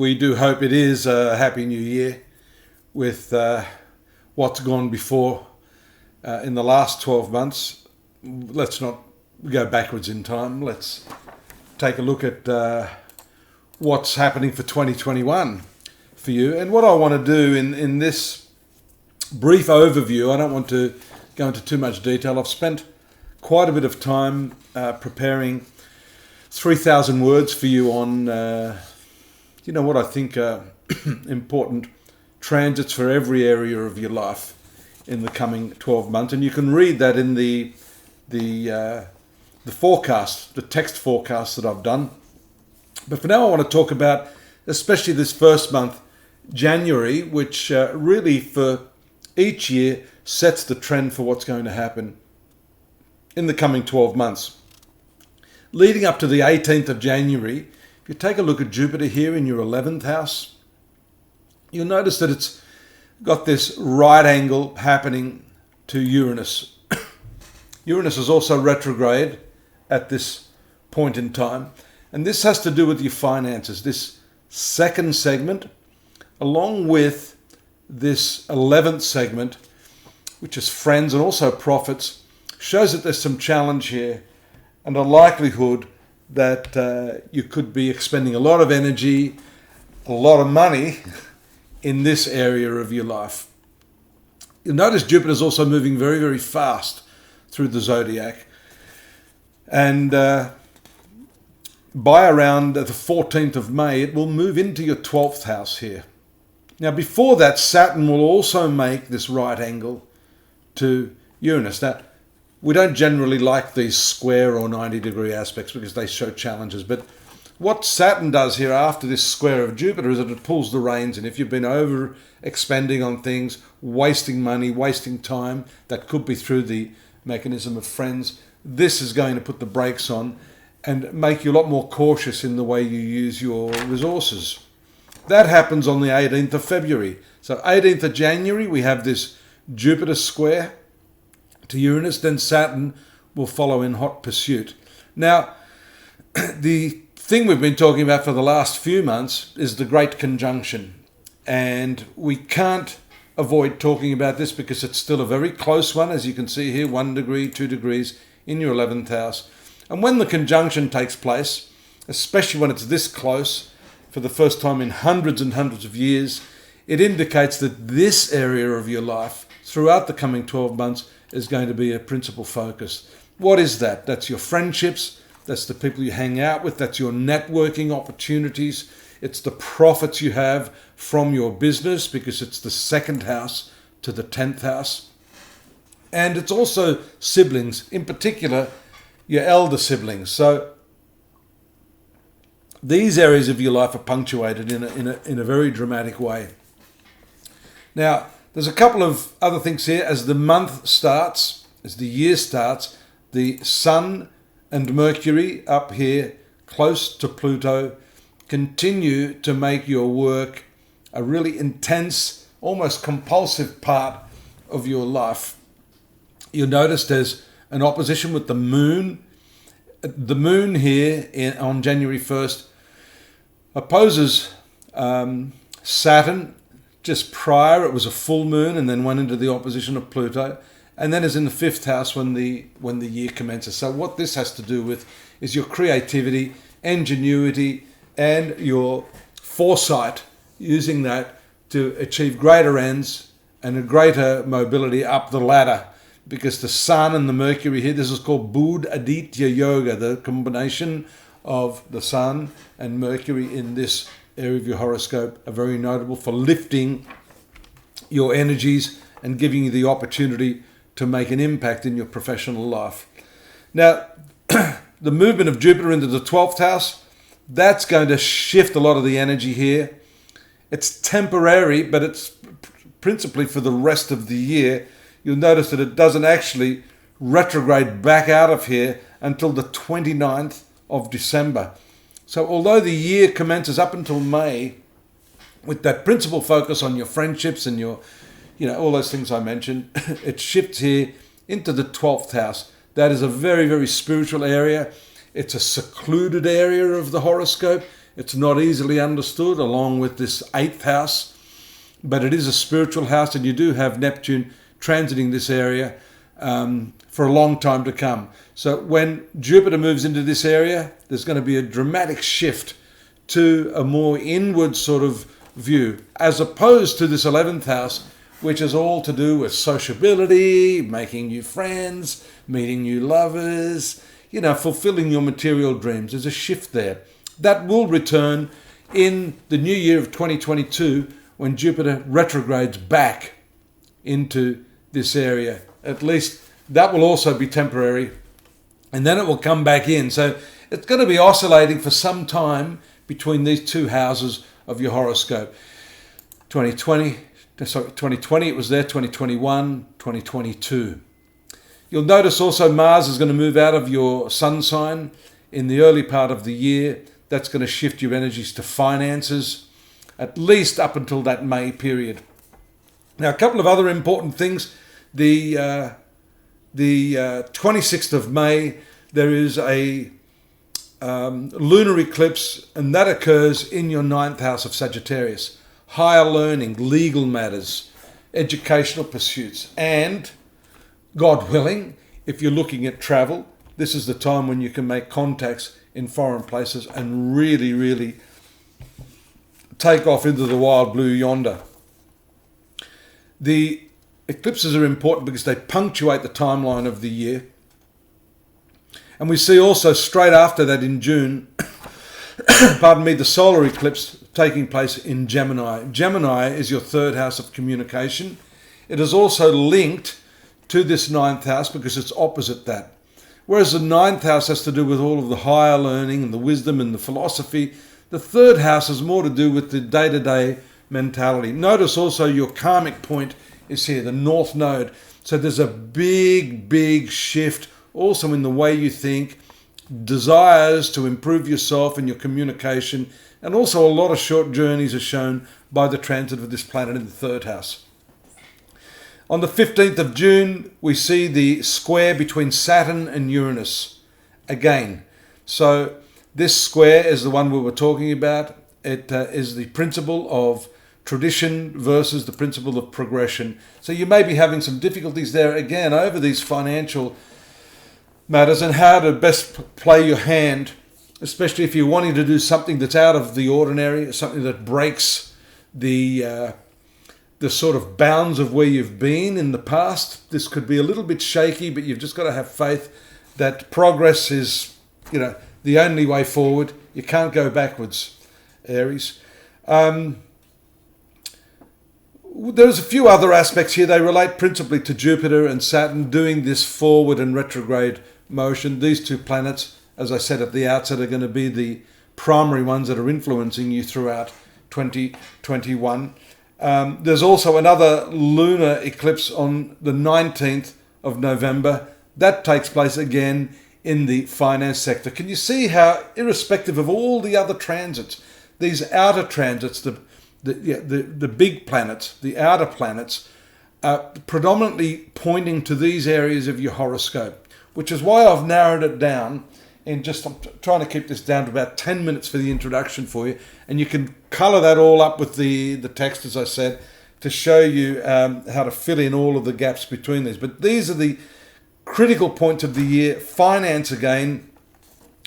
we do hope it is a happy new year with what's gone before in the last 12 months. Let's not go backwards in time. Let's take a look at what's happening for 2021 for you. And what I want to do in this brief overview, I don't want to go into too much detail. I've spent quite a bit of time preparing 3,000 words for you on, what I think are important transits for every area of your life in the coming 12 months. And you can read that in the forecast, the text forecast that I've done. But for now, I want to talk about especially this first month, January, which really for each year sets the trend for what's going to happen in the coming 12 months. Leading up to the 18th of January, if you take a look at Jupiter here in your 11th house, you'll notice that it's got this right angle happening to Uranus. Uranus is also retrograde at this point in time. And this has to do with your finances. This second segment, along with this 11th segment, which is friends and also profits, shows that there's some challenge here and a likelihood that you could be expending a lot of energy, a lot of money in this area of your life. You'll notice Jupiter is also moving very, very fast through the zodiac. And by around the 14th of May, it will move into your 12th house here. Now, before that, Saturn will also make this right angle to Uranus. Now, we don't generally like these square or 90-degree aspects because they show challenges. But what Saturn does here after this square of Jupiter is that it pulls the reins. And if you've been over expending on things, wasting money, wasting time, that could be through the mechanism of friends, this is going to put the brakes on and make you a lot more cautious in the way you use your resources. That happens on the 18th of February. So 18th of January, we have this Jupiter square to Uranus, then Saturn will follow in hot pursuit. Now, the thing we've been talking about for the last few months is the Great Conjunction. And we can't avoid talking about this because it's still a very close one, as you can see here, 1 degree, 2 degrees in your 11th house. And when the conjunction takes place, especially when it's this close, for the first time in hundreds and hundreds of years, it indicates that this area of your life throughout the coming 12 months is going to be a principal focus. What is that? That's your friendships, that's the people you hang out with, that's your networking opportunities, it's the profits you have from your business because it's the 2nd house to the 10th house. And it's also siblings, in particular your elder siblings. So these areas of your life are punctuated in a very dramatic way. Now, there's a couple of other things here. As the month starts, as the year starts, the Sun and Mercury up here, close to Pluto, continue to make your work a really intense, almost compulsive part of your life. You'll notice there's an opposition with the Moon. The Moon here on January 1st opposes Saturn. Just prior, it was a full moon and then went into the opposition of Pluto, and then is in the 5th house when the year commences. So what this has to do with is your creativity, ingenuity, and your foresight, using that to achieve greater ends and a greater mobility up the ladder. Because the Sun and the Mercury here, this is called Bud Aditya Yoga, the combination of the Sun and Mercury in this area of your horoscope are very notable for lifting your energies and giving you the opportunity to make an impact in your professional life. Now, the movement of Jupiter into the 12th house, that's going to shift a lot of the energy here. It's temporary, but it's principally for the rest of the year. You'll notice that it doesn't actually retrograde back out of here until the 29th of December. So although the year commences up until May with that principal focus on your friendships and your, all those things I mentioned, it shifts here into the 12th house. That is a very, very spiritual area. It's a secluded area of the horoscope. It's not easily understood, along with this 8th house, but it is a spiritual house, and you do have Neptune transiting this area for a long time to come. So when Jupiter moves into this area, there's going to be a dramatic shift to a more inward sort of view, as opposed to this 11th house, which is all to do with sociability, making new friends, meeting new lovers, fulfilling your material dreams. There's a shift there. That will return in the new year of 2022 when Jupiter retrogrades back into this area. At least that will also be temporary, and then it will come back in. So it's going to be oscillating for some time between these two houses of your horoscope. 2020 it was there, 2021, 2022. You'll notice also Mars is going to move out of your sun sign in the early part of the year. That's going to shift your energies to finances, at least up until that May period. Now, a couple of other important things. The 26th of May, there is a lunar eclipse, and that occurs in your 9th house of Sagittarius. Higher learning, legal matters, educational pursuits, and, God willing, if you're looking at travel, this is the time when you can make contacts in foreign places and really, really take off into the wild blue yonder. The eclipses are important because they punctuate the timeline of the year. And we see also straight after that in June, the solar eclipse taking place in Gemini. Gemini is your 3rd house of communication. It is also linked to this 9th house because it's opposite that. Whereas the 9th house has to do with all of the higher learning and the wisdom and the philosophy, the 3rd house has more to do with the day-to-day mentality. Notice also your karmic point is here, the North Node. So there's a big, big shift also in the way you think, desires to improve yourself and your communication, and also a lot of short journeys are shown by the transit of this planet in the 3rd house. On the 15th of June, we see the square between Saturn and Uranus again. So this square is the one we were talking about. It is the principle of tradition versus the principle of progression. So you may be having some difficulties there again over these financial matters and how to best play your hand, especially if you're wanting to do something that's out of the ordinary, something that breaks the sort of bounds of where you've been in the past. This could be a little bit shaky, but you've just got to have faith that progress is, the only way forward. You can't go backwards, Aries. There's a few other aspects here. They relate principally to Jupiter and Saturn doing this forward and retrograde motion. These two planets, as I said at the outset, are going to be the primary ones that are influencing you throughout 2021. There's also another lunar eclipse on the 19th of November. That takes place again in the finance sector. Can you see how, irrespective of all the other transits, these outer transits, the big planets, the outer planets, are predominantly pointing to these areas of your horoscope, which is why I've narrowed it down. I'm trying to keep this down to about 10 minutes for the introduction for you. And you can colour that all up with the text, as I said, to show you how to fill in all of the gaps between these. But these are the critical points of the year. Finance again,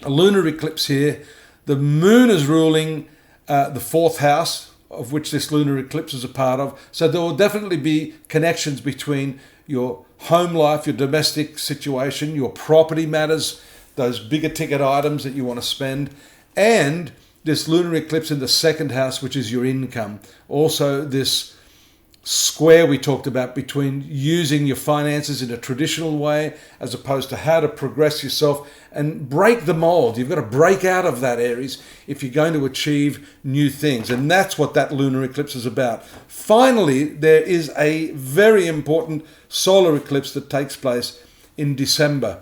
a lunar eclipse here. The moon is ruling the 4th house, of which this lunar eclipse is a part of. So there will definitely be connections between your home life, your domestic situation, your property matters, those bigger ticket items that you want to spend, and this lunar eclipse in the 2nd house, which is your income. Also, this square we talked about between using your finances in a traditional way as opposed to how to progress yourself and break the mold. You've got to break out of that, Aries, if you're going to achieve new things. And that's what that lunar eclipse is about. Finally, there is a very important solar eclipse that takes place in December.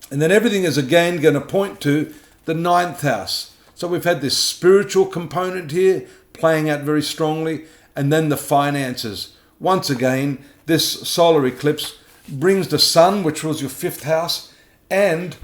And then everything is again going to point to the 9th house. So we've had this spiritual component here playing out very strongly, and then the finances. Once again, this solar eclipse brings the sun, which was your 5th house, and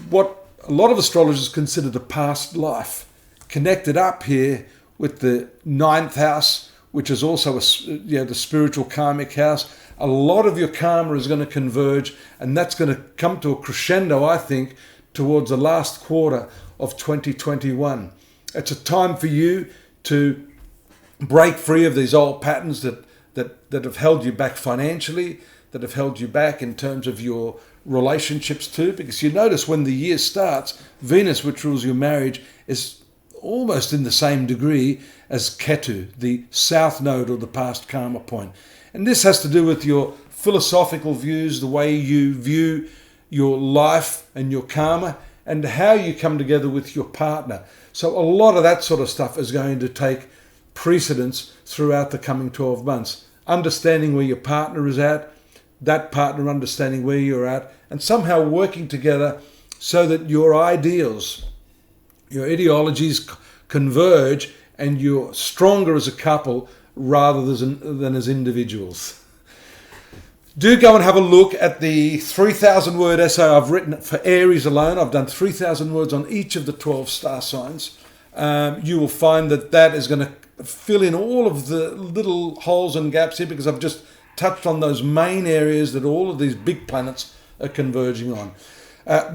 what a lot of astrologers consider the past life connected up here with the 9th house, which is also the spiritual karmic house. A lot of your karma is going to converge, and that's going to come to a crescendo, I think, towards the last quarter of 2021. It's a time for you to break free of these old patterns that have held you back financially, that have held you back in terms of your relationships too, because you notice when the year starts, Venus, which rules your marriage, is almost in the same degree as Ketu, the south node or the past karma point. And this has to do with your philosophical views, the way you view your life and your karma, and how you come together with your partner. So a lot of that sort of stuff is going to take precedence throughout the coming 12 months. Understanding where your partner is at, that partner understanding where you're at, and somehow working together so that your ideals, your ideologies converge and you're stronger as a couple rather than as individuals. Do go and have a look at the 3,000 word essay I've written for Aries alone. I've done 3,000 words on each of the 12 star signs. You will find that is going to fill in all of the little holes and gaps here, because I've just touched on those main areas that all of these big planets are converging on.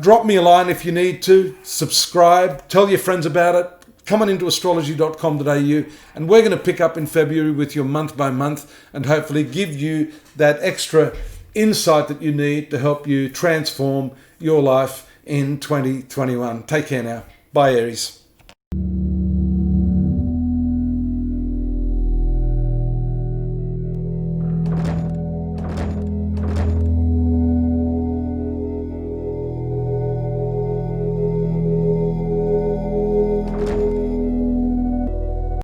Drop me a line if you need to. Subscribe. Tell your friends about it. Come on into astrology.com.au, and we're going to pick up in February with your month by month and hopefully give you that extra insight that you need to help you transform your life in 2021. Take care now. Bye, Aries.